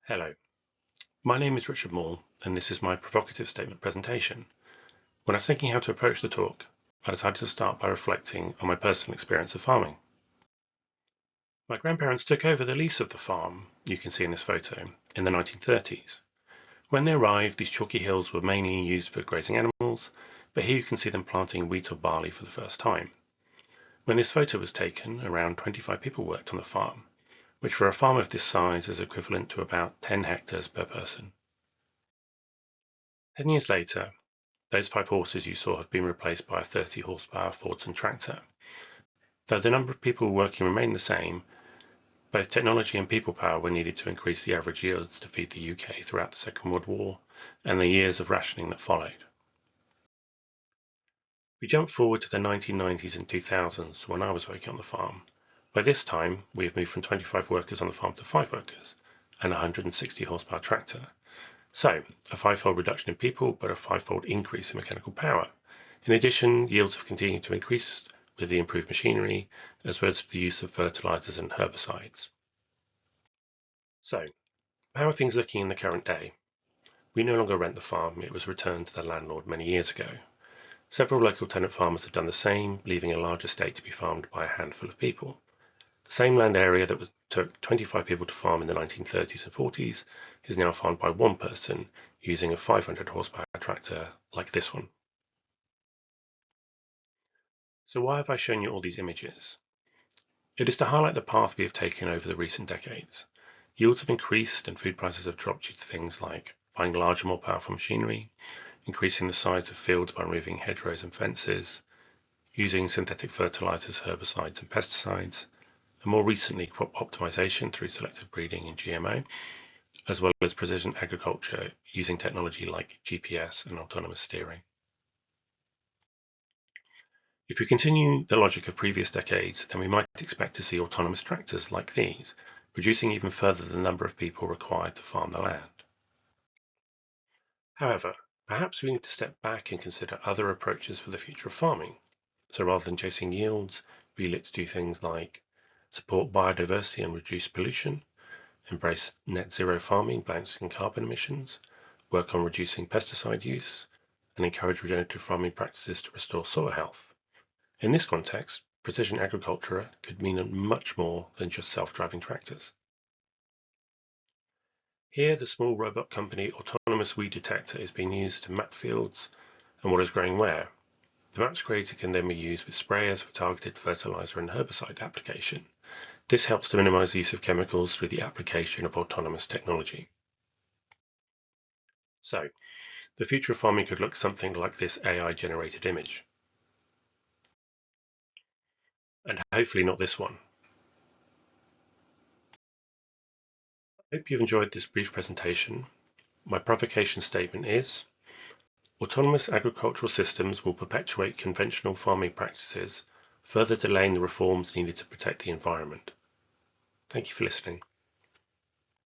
Hello, my name is Richard Mawle, and this is my provocative statement presentation. When I was thinking how to approach the talk, I decided to start by reflecting on my personal experience of farming. My grandparents took over the lease of the farm, you can see in this photo, in the 1930s. When they arrived, these chalky hills were mainly used for grazing animals, but here you can see them planting wheat or barley for the first time. When this photo was taken, around 25 people worked on the farm, which for a farm of this size is equivalent to about 10 hectares per person. 10 years later, those 5 horses you saw have been replaced by a 30 horsepower Fordson tractor. Though the number of people working remained the same, both technology and people power were needed to increase the average yields to feed the UK throughout the Second World War and the years of rationing that followed. We jump forward to the 1990s and 2000s when I was working on the farm. By this time, we have moved from 25 workers on the farm to 5 workers and a 160 horsepower tractor. So, a 5-fold reduction in people, but a 5-fold increase in mechanical power. In addition, yields have continued to increase with the improved machinery, as well as the use of fertilizers and herbicides. So, how are things looking in the current day? We no longer rent the farm, it was returned to the landlord many years ago. Several local tenant farmers have done the same, leaving a large estate to be farmed by a handful of people. The same land area that took 25 people to farm in the 1930s and 40s is now farmed by one person using a 500 horsepower tractor like this one. So why have I shown you all these images? It is to highlight the path we have taken over the recent decades. Yields have increased and food prices have dropped due to things like buying larger, more powerful machinery, increasing the size of fields by removing hedgerows and fences, using synthetic fertilizers, herbicides and pesticides, and more recently crop optimization through selective breeding and GMO, as well as precision agriculture using technology like GPS and autonomous steering. If we continue the logic of previous decades, then we might expect to see autonomous tractors like these, reducing even further the number of people required to farm the land. However, perhaps we need to step back and consider other approaches for the future of farming. So rather than chasing yields, we look to do things like support biodiversity and reduce pollution, embrace net zero farming, balancing carbon emissions, work on reducing pesticide use, and encourage regenerative farming practices to restore soil health. In this context, precision agriculture could mean much more than just self-driving tractors. Here, the small robot company autonomous weed detector is being used to map fields and what is growing where. The maps created can then be used with sprayers for targeted fertilizer and herbicide application. This helps to minimize the use of chemicals through the application of autonomous technology. So, the future of farming could look something like this AI-generated image. And hopefully not this one. I hope you've enjoyed this brief presentation. My provocation statement is, autonomous agricultural systems will perpetuate conventional farming practices, further delaying the reforms needed to protect the environment. Thank you for listening.